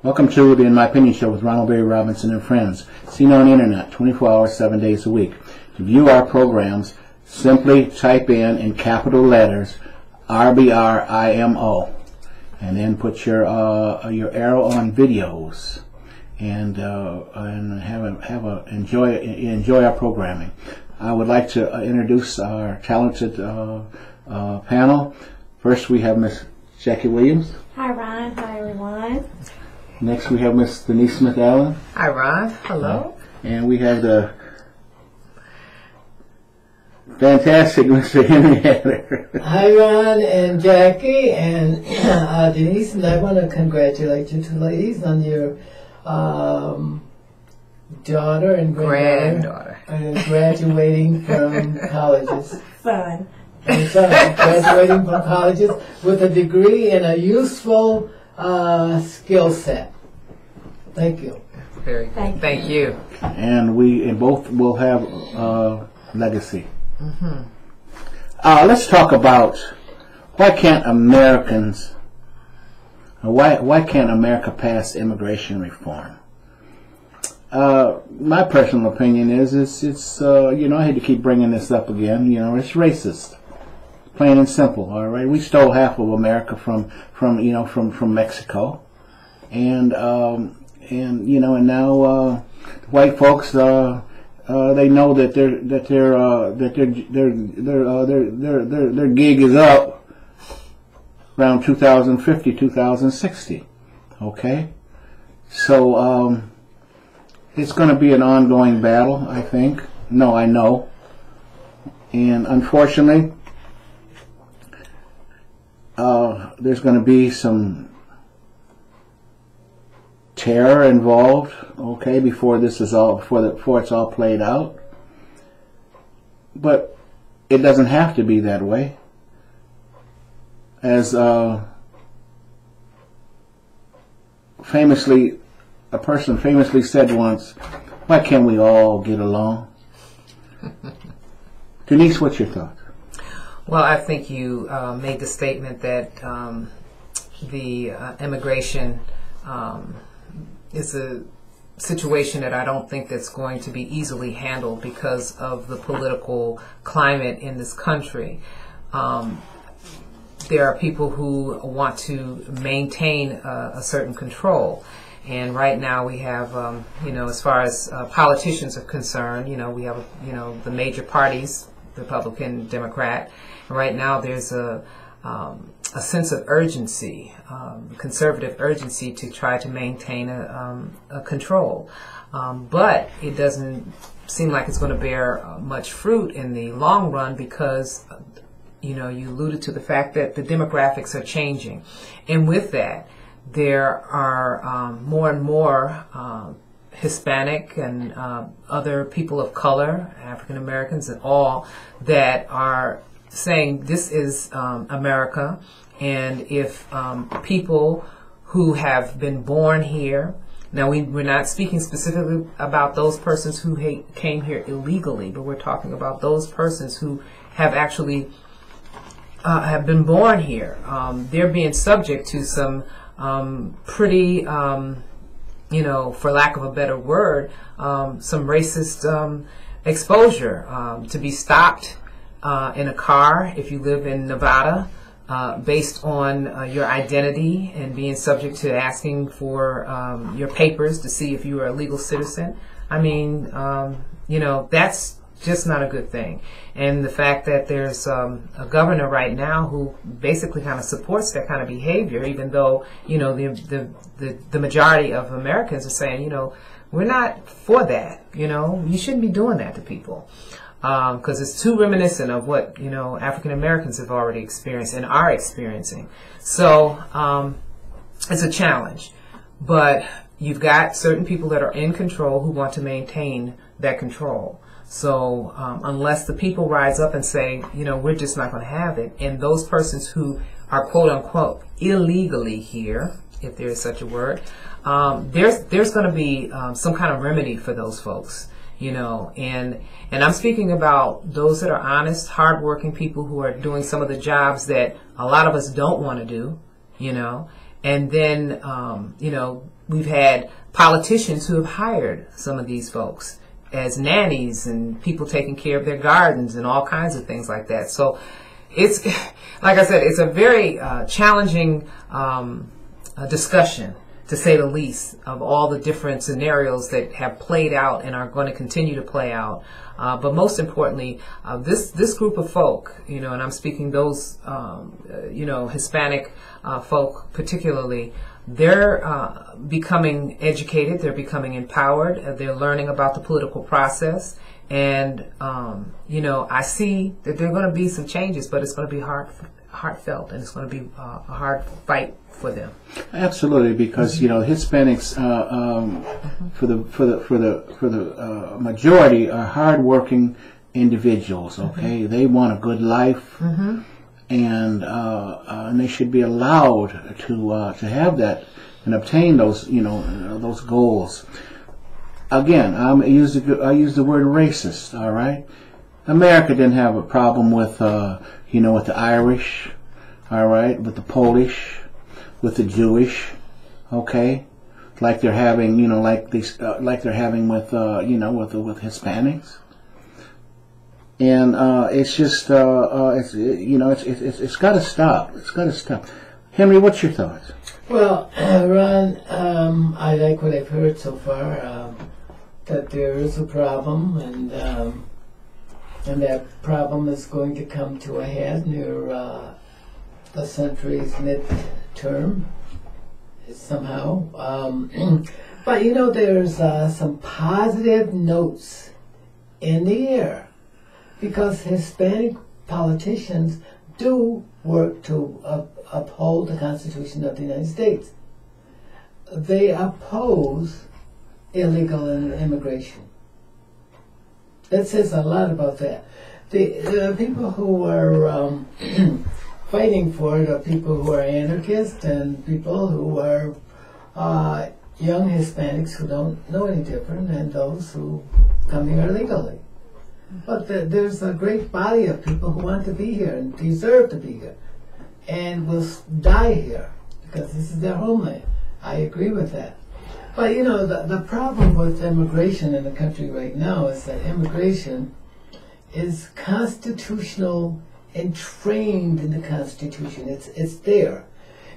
Welcome to the In My Opinion Show with Ronald Berry Robinson and friends. Seen on the internet 24 hours, 7 days a week. To view our programs, simply type in capital letters RBRIMO, and then put your arrow on videos, and enjoy our programming. I would like to introduce our talented panel. First, we have Miss Jackie Williams. Hi, Ron. Hi, everyone. Next, we have Miss Denise Smith-Allen. Hi, Ron. Hello. And we have the fantastic Mr. Henry Hatter. Hi, Ron and Jackie and Denise, and I want to congratulate you two ladies on your daughter and granddaughter graduating from colleges. Son. And son, graduating from colleges with a degree in a useful skill set. Thank you. Very good. Thank you. And we both will have legacy. Let's talk about why can't America pass immigration reform? My personal opinion is it's I hate to keep bringing this up again. It's racist, plain and simple. All right, we stole half of America from Mexico, and now white folks they know that their gig is up around 2050, 2060. Okay, so it's going to be an ongoing battle, I think. No, I know, and unfortunately, there's going to be some terror involved, okay, before it's all played out. But it doesn't have to be that way. As a person famously said once, why can't we all get along? Denise, what's your thought? Well, I think you made the statement that the immigration is a situation that I don't think that's going to be easily handled because of the political climate in this country. There are people who want to maintain a certain control. And right now we have, as far as politicians are concerned, we have, the major parties, Republican, Democrat. And right now there's a sense of urgency, conservative urgency to try to maintain a control. But it doesn't seem like it's going to bear much fruit in the long run because, you alluded to the fact that the demographics are changing. And with that, there are more and more Hispanic and other people of color, African Americans and all, that are saying this is America, and if people who have been born here, now we're not speaking specifically about those persons who came here illegally, but we're talking about those persons who have actually have been born here. They're being subject to some pretty, for lack of a better word, some racist exposure, to be stopped in a car if you live in Nevada based on your identity and being subject to asking for your papers to see if you are a legal citizen. I mean, that's just not a good thing. And the fact that there's a governor right now who basically kind of supports that kind of behavior, even though, the majority of Americans are saying, we're not for that. You shouldn't be doing that to people. Because it's too reminiscent of what African Americans have already experienced and are experiencing. So it's a challenge, but you've got certain people that are in control who want to maintain that control. So unless the people rise up and say, we're just not going to have it, and those persons who are quote unquote illegally here, if there is such a word, there's going to be some kind of remedy for those folks. And I'm speaking about those that are honest, hardworking people who are doing some of the jobs that a lot of us don't want to do, And then, we've had politicians who have hired some of these folks as nannies and people taking care of their gardens and all kinds of things like that. So it's, like I said, it's a very challenging discussion, to say the least, of all the different scenarios that have played out and are going to continue to play out. But most importantly, this group of folk, and I'm speaking those, Hispanic folk particularly, they're becoming educated, they're becoming empowered, they're learning about the political process. And, I see that there are going to be some changes, but it's going to be heartfelt, and it's going to be a hard fight for them. Absolutely, because Hispanics for the majority are hardworking individuals. Okay, they want a good life, and they should be allowed to have that and obtain those those goals. Again, I use the word racist. All right, America didn't have a problem with with the Irish. All right, with the Polish, with the Jewish, okay, like they're having, like they're having with, with Hispanics, and it's just, it's got to stop. It's got to stop. Henry, what's your thoughts? Well, Ron, I like what I've heard so far. That there is a problem, and that problem is going to come to a head near the century's midterm somehow. But there's some positive notes in the air, because Hispanic politicians do work to uphold the Constitution of the United States. They oppose illegal immigration. That says a lot about that. The people who are fighting for it are people who are anarchists and people who are young Hispanics who don't know any different, and those who come here illegally. But there's a great body of people who want to be here and deserve to be here and will die here because this is their homeland. I agree with that. But the problem with immigration in the country right now is that immigration is constitutional and trained in the Constitution. It's there.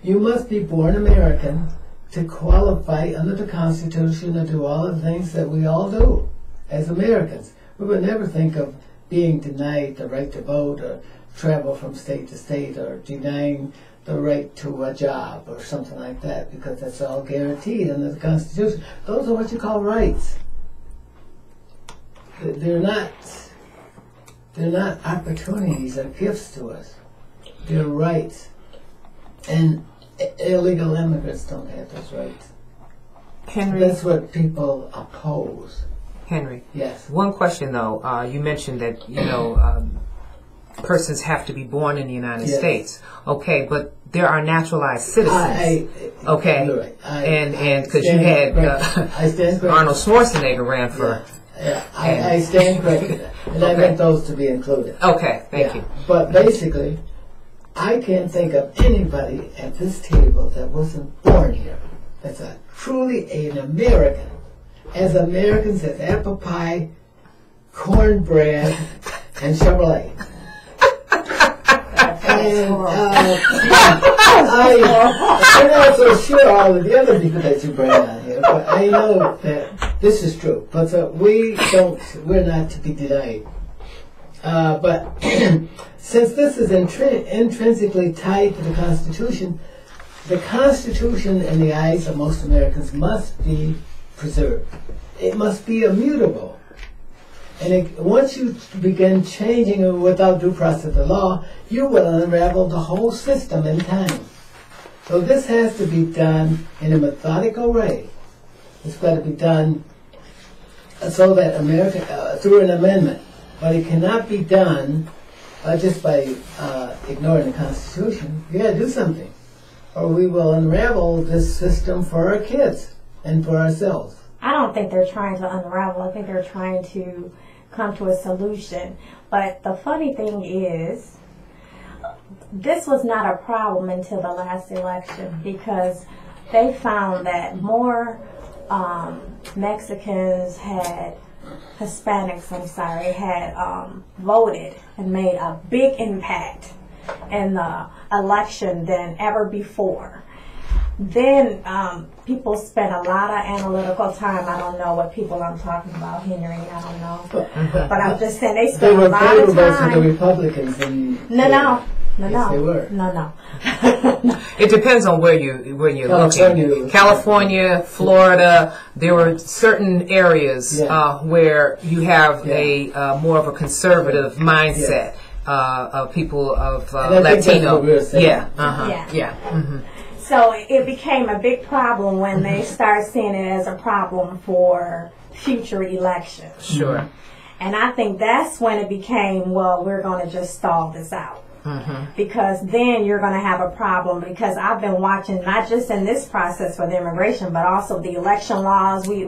You must be born American to qualify under the Constitution to do all the things that we all do as Americans. We would never think of being denied the right to vote or travel from state to state or denying the right to a job or something like that, because that's all guaranteed under the Constitution. Those are what you call rights. They're not opportunities or gifts to us. They're rights. And illegal immigrants don't have those rights. Henry, that's what people oppose. Henry, yes. One question though. You mentioned that persons have to be born in the United States. Okay, but there are naturalized citizens. Okay, you're right. And because you had Arnold Schwarzenegger ran for. Yeah, I stand corrected, and I meant those to be included. Okay, thank you. But basically, I can't think of anybody at this table that wasn't born here. That's truly an American. As Americans as apple pie, cornbread, and Chevrolet. And I'm not so sure all of the other people that you bring on here, but I know that this is true. But we're not to be denied. But since this is intrinsically tied to the Constitution in the eyes of most Americans must be preserved. It must be immutable. And once you begin changing it without due process of the law, you will unravel the whole system in time. So this has to be done in a methodical way. It's got to be done so that America, through an amendment, but it cannot be done just by ignoring the Constitution. You got to do something, or we will unravel this system for our kids and for ourselves. I don't think they're trying to unravel. I think they're trying to come to a solution. But the funny thing is, this was not a problem until the last election, because they found that more Mexicans Hispanics, had voted and made a big impact in the election than ever before. Then people spent a lot of analytical time. I don't know what people I'm talking about, Henry. I don't know, but I'm just saying they spent a lot of time. To the Republicans. No. Yes, they were. No. It depends on where you're looking. California, Florida, there were certain areas where you have a more of a conservative mindset of people of Latino. So it became a big problem when they started seeing it as a problem for future elections. Sure. And I think that's when it became, well, we're going to just stall this out. Because then you're going to have a problem, because I've been watching not just in this process with immigration, but also the election laws. We're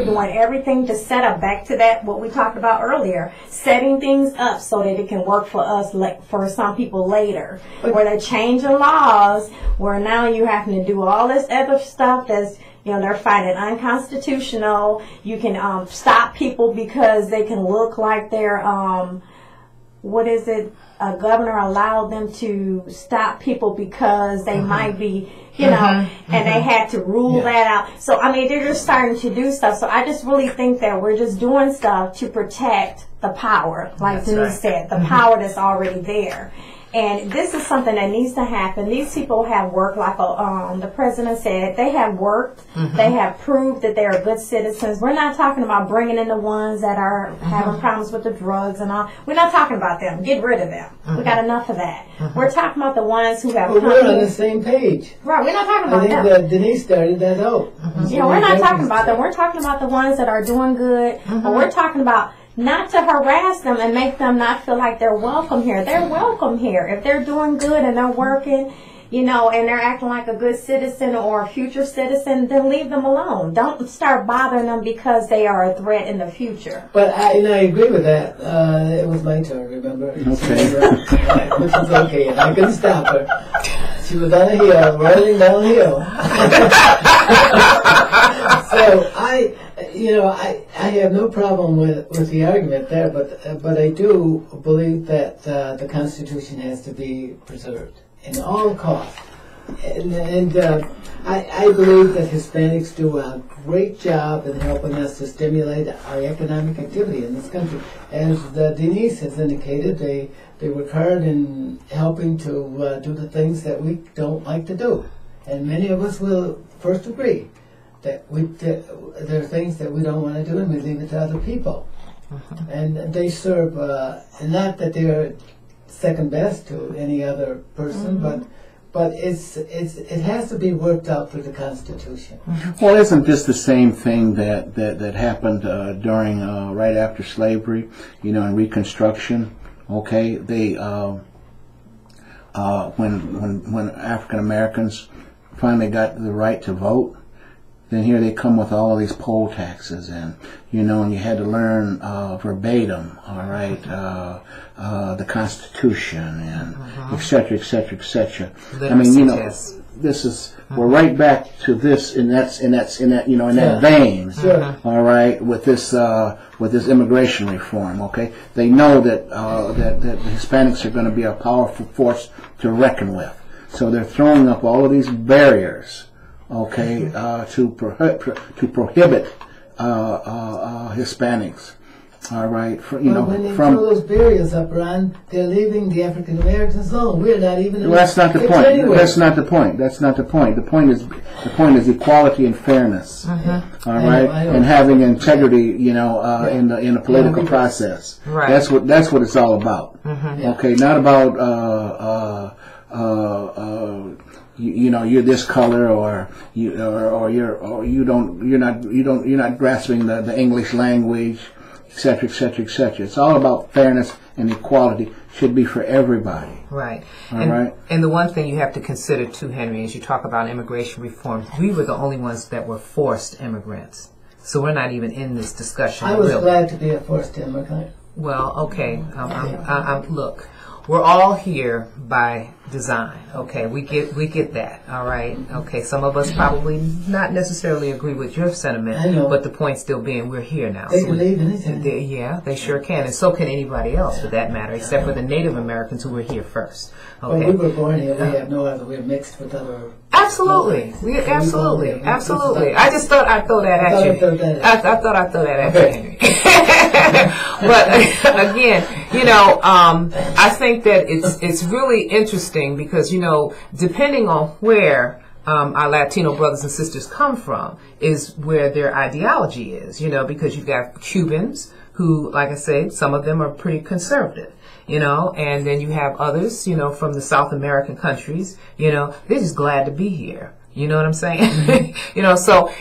doing everything to set up, back to that what we talked about earlier, setting things up so that it can work for us, for some people later, where they're changing laws where now you're having to do all this other stuff that's, they're finding unconstitutional. You can stop people because they can look like they're a governor allowed them to stop people because they might be, and they had to rule that out. So, I mean, they're just starting to do stuff. So I just really think that we're just doing stuff to protect the power, like Denise said, the power that's already there. And this is something that needs to happen. These people have worked, like the president said, they have worked. They have proved that they are good citizens. We're not talking about bringing in the ones that are having problems with the drugs and all. We're not talking about them. Get rid of them. We got enough of that. We're talking about the ones who have we're on the same page. Right, we're not talking about them. I think that Denise started that out. We're not talking about them. We're talking about the ones that are doing good. But we're talking about not to harass them and make them not feel like they're welcome here. They're welcome here. If they're doing good and they're working, and they're acting like a good citizen or a future citizen, then leave them alone. Don't start bothering them because they are a threat in the future. But I agree with that. It was my turn, remember? Okay. Which is okay. And I couldn't stop her. She was on a hill, rolling down a hill. So I have no problem with the argument there, but I do believe that the Constitution has to be preserved in all costs. And I believe that Hispanics do a great job in helping us to stimulate our economic activity in this country. As Denise has indicated, they work hard in helping to do the things that we don't like to do. And many of us will first agree that there are things that we don't want to do, and we leave it to other people. And they serve, not that they're second best to any other person, but it has to be worked out through the Constitution. Well, isn't this the same thing that happened during right after slavery, in Reconstruction? Okay, they when African Americans finally got the right to vote, then here they come with all of these poll taxes, and and you had to learn verbatim, all right, the Constitution, and et cetera, et cetera, et cetera. I mean, this is we're right back to this, in that vein, all right, with this immigration reform. Okay, they know that the Hispanics are going to be a powerful force to reckon with, so they're throwing up all of these barriers. Okay, to prohibit Hispanics. All right, when they throw those barriers up, Ron, they're leaving the African Americans alone. We're not even. Well, that's not the point. Anyway. That's not the point. That's not the point. The point is equality and fairness. All right, and having integrity. In the political process. Right. That's what it's all about. Okay, not about you're this color, or you're not grasping the English language, etc., etc., etc. It's all about fairness and equality. Should be for everybody. Right. And the one thing you have to consider too, Henry, as you talk about immigration reform, we were the only ones that were forced immigrants. So we're not even in this discussion. I was glad to be a forced immigrant. Well, okay. Look. we're all here by design. Okay, we get that. All right. Okay, some of us probably not necessarily agree with your sentiment, I know. but the point still being we're here now. They believe anything. They sure can, and so can anybody else for that matter, except for the Native Americans who were here first. When Okay. we were born here, we have no other. We're mixed with other. Absolutely, absolutely. I just thought I'd throw that at you. I thought I'd throw that at you. But again, I think that it's really interesting because depending on where our Latino brothers and sisters come from is where their ideology is. Because you've got Cubans who, like I said, some of them are pretty conservative. And then you have others, from the South American countries, they're just glad to be here. You know what I'm saying? So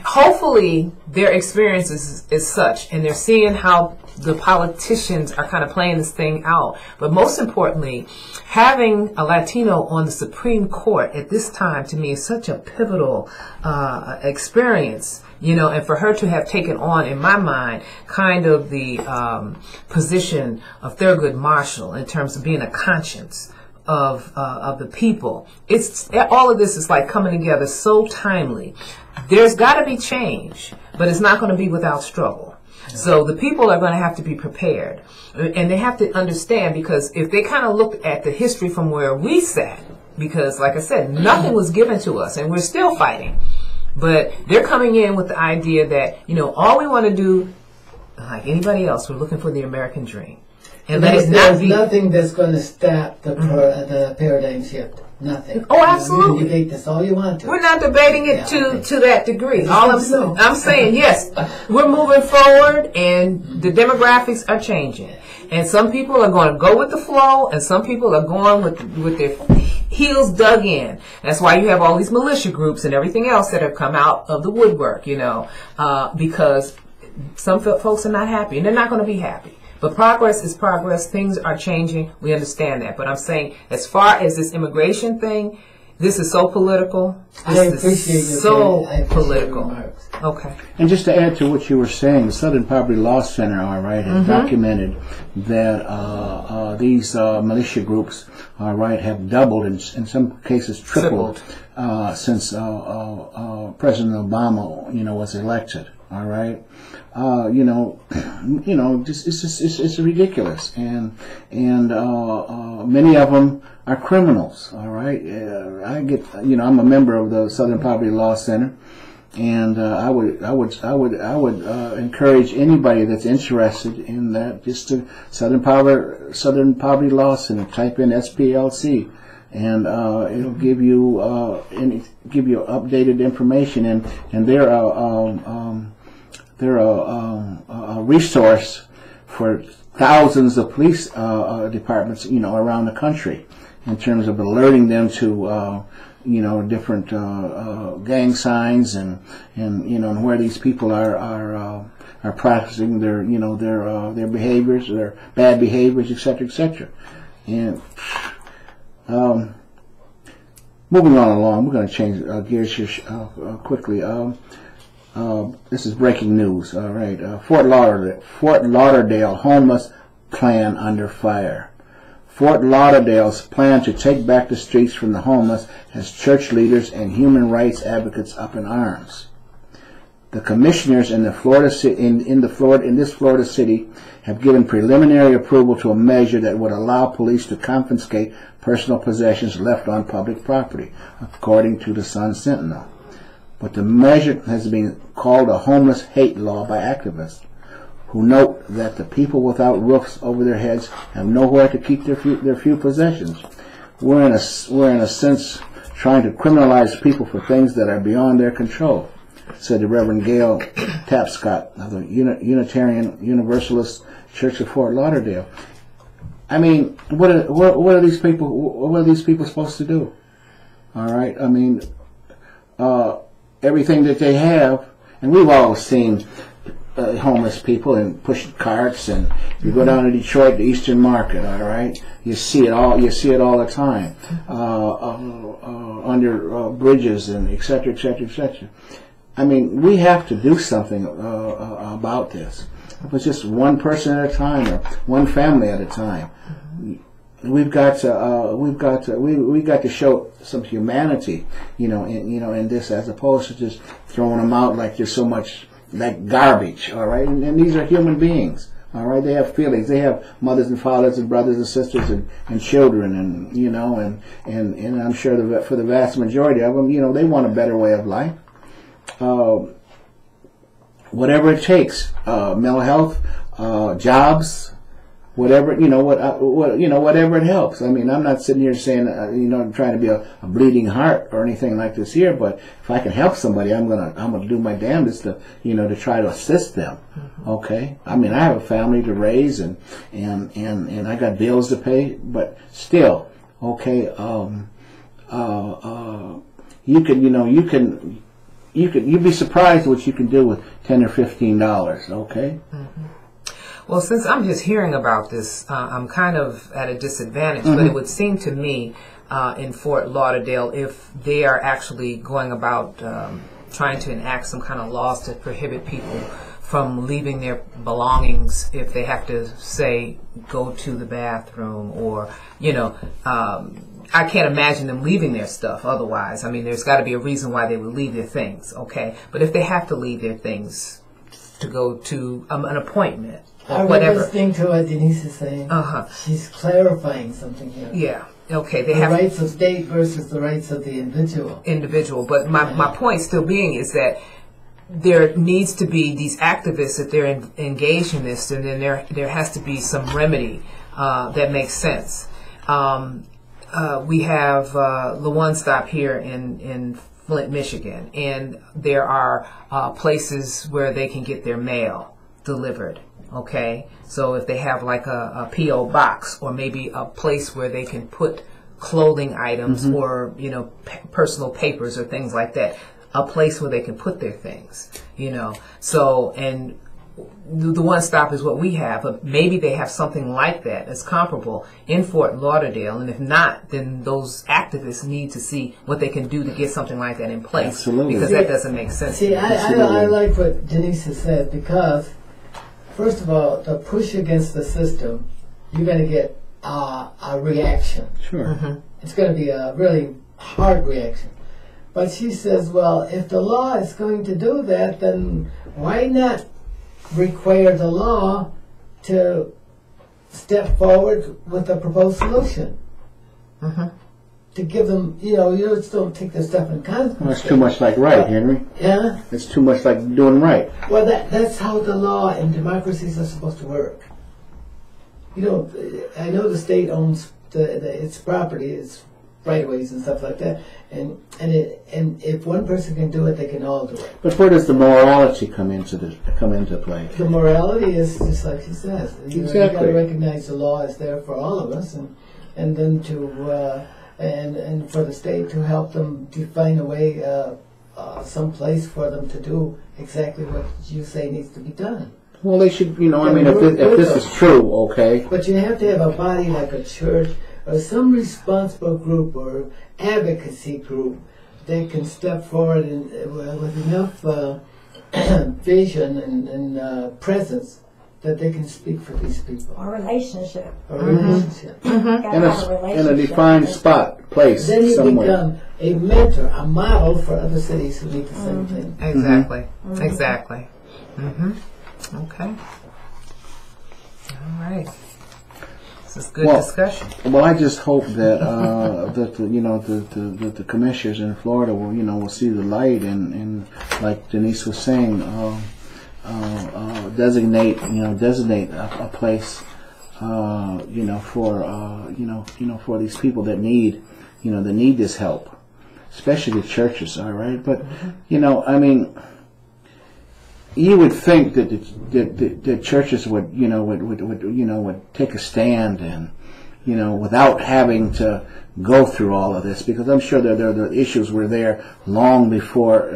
hopefully their experience is such, and they're seeing how the politicians are kind of playing this thing out. But most importantly, having a Latino on the Supreme Court at this time, to me, is such a pivotal experience. And for her to have taken on, in my mind, kind of the position of Thurgood Marshall in terms of being a conscience of the people. All of this is like coming together so timely. There's got to be change, but it's not going to be without struggle. So the people are going to have to be prepared, and they have to understand, because if they kind of look at the history from where we sat, because like I said, nothing was given to us, and we're still fighting. But they're coming in with the idea that, all we want to do, like anybody else, we're looking for the American dream. And There's nothing that's going to stop the paradigm shift. Nothing. Oh, absolutely. You can debate this all you want to. We're not debating it to that degree. All I'm saying, yes, we're moving forward, and the demographics are changing. And some people are going to go with the flow, and some people are going with their heels dug in. That's why you have all these militia groups and everything else that have come out of the woodwork, because some folks are not happy, and they're not going to be happy. But progress is progress. Things are changing. We understand that. But I'm saying, as far as this immigration thing, this is so political. I appreciate political. Okay. And just to add to what you were saying, the Southern Poverty Law Center, has documented that these militia groups, have doubled, and in some cases tripled, since President Obama, was elected. All right. It's ridiculous, and many of them are criminals. All right. I'm a member of the Southern Poverty Law Center, and I would encourage anybody that's interested in that, just to Southern Poverty Law Center. Type in SPLC, and it'll give you updated information, and they're a resource for thousands of police departments, around the country, in terms of alerting them to, different gang signs and where these people are practicing their behaviors, their bad behaviors, etc., etc. And moving on along, we're going to change gears here quickly. This is breaking news. All right, Fort Lauderdale homeless plan under fire. Fort Lauderdale's plan to take back the streets from the homeless has church leaders and human rights advocates up in arms. The commissioners in this Florida city have given preliminary approval to a measure that would allow police to confiscate personal possessions left on public property, according to the Sun Sentinel. But the measure has been called a homeless hate law by activists, who note that the people without roofs over their heads have nowhere to keep their few possessions. We're in a sense trying to criminalize people for things that are beyond their control, said the Reverend Gail Tapscott of the Unitarian Universalist Church of Fort Lauderdale. I mean, what are these people? What are these people supposed to do? All right. I mean, everything that they have, and we've all seen homeless people and pushing carts, and you go down to Detroit, the Eastern Market, all right, you see it all the time, under bridges and et cetera, et cetera, et cetera. I mean, we have to do something about this. If it's just one person at a time or one family at a time, we've got to show some humanity, in this, as opposed to just throwing them out like there's so much like garbage. All right, and these are human beings. All right, they have feelings. They have mothers and fathers and brothers and sisters and children, and I'm sure that for the vast majority of them, they want a better way of life. Whatever it takes, mental health, jobs, whatever, whatever it helps. I mean, I'm not sitting here saying, trying to be a bleeding heart or anything like this here, but if I can help somebody, I'm gonna do my damnedest to, to try to assist them. Okay? I mean, I have a family to raise and I got bills to pay, but still, okay, you'd be surprised what you can do with $10 or $15, okay? Well, since I'm just hearing about this, I'm kind of at a disadvantage, but it would seem to me in Fort Lauderdale, if they are actually going about trying to enact some kind of laws to prohibit people from leaving their belongings if they have to, say, go to the bathroom or, I can't imagine them leaving their stuff otherwise. I mean, there's got to be a reason why they would leave their things, okay? But if they have to leave their things to go to an appointment or whatever. I listening to what Denise is saying. She's clarifying something here. Yeah. Okay. The rights of state versus the rights of the individual. But my point still being is that there needs to be these activists, if they're engaged in this, and then there has to be some remedy that makes sense. We have the One Stop here in Flint, Michigan, and there are places where they can get their mail delivered. Okay, so if they have like a P.O. box or maybe a place where they can put clothing items or personal papers or things like that, a place where they can put their things, So, and the One Stop is what we have, but maybe they have something like that that's comparable in Fort Lauderdale, and if not, then those activists need to see what they can do to get something like that in place. Absolutely. Because that doesn't make sense. See, I like what Denise has said, because first of all, to push against the system, you're going to get a reaction. Sure. It's going to be a really hard reaction. But she says, well, if the law is going to do that, then why not require the law to step forward with a proposed solution? To give them, you just don't take this stuff in consequence. Well, it's too much like right, Henry. Yeah? It's too much like doing right. Well, that's how the law and democracies are supposed to work. I know the state owns its property, its right-of-ways and stuff like that, and if one person can do it, they can all do it. But where does the morality come into play? The morality is just like she says. Exactly. You got to recognize the law is there for all of us, and then to and for the state to help them define a way, some place for them to do exactly what you say needs to be done. Well, they should, if this is true, okay. But you have to have a body like a church or some responsible group or advocacy group that can step forward and with enough vision and presence that they can speak for these people. Or relationship. In a defined place then you somewhere. become a mentor, a model for other cities who need the same thing. Exactly. Exactly. Okay. All right. This is good discussion. Well, I just hope that the commissioners in Florida will see the light and like Denise was saying, designate a place for these people that need this help, especially the churches. All right, but you would think that the churches would take a stand and without having to go through all of this, because I'm sure the issues were there long before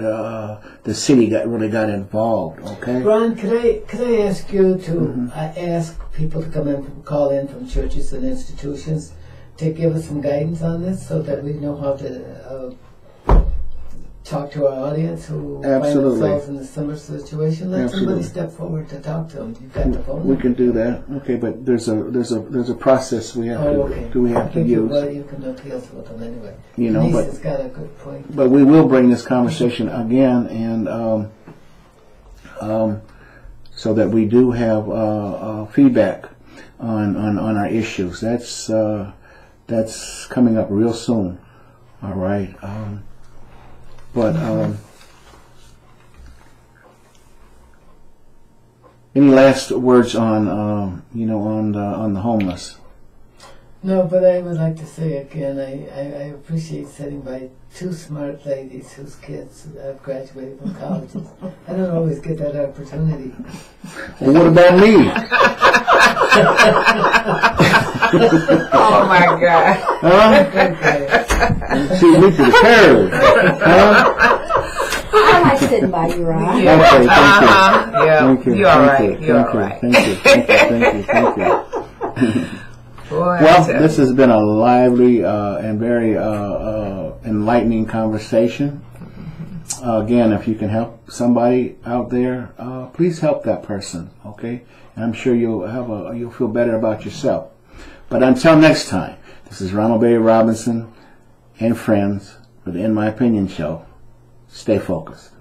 the city really got involved. Okay, Ron, could I ask you to ask people to call in from churches and institutions to give us some guidance on this, so that we know how to talk to our audience who Absolutely. find themselves in a similar situation. Let Absolutely. somebody step forward to talk to them. You've got the phone. We can do that. Okay, but there's a process we have okay. to use. Well, you can appeal to them anyway. You know, Denise but has got a good point. But we will bring this conversation again, and so that we do have feedback on our issues. That's coming up real soon. All right. Any last words on on the homeless? No, but I would like to say again, I appreciate sitting by two smart ladies whose kids have graduated from colleges. I don't always get that opportunity. Well, what about me? Oh my God! Huh? Okay. See me to the curb. Huh? I like sitting by you, Ron. Okay, thank you. Yeah, Thank you. you're all Thank right. you. You're Thank all you. right. Thank you. Boy, Well, I tell this you. has been a lively and very enlightening conversation. Again, if you can help somebody out there, please help that person. Okay, and I'm sure you'll feel better about yourself. But until next time, this is Ronald Berry Robinson and friends for the In My Opinion show. Stay focused.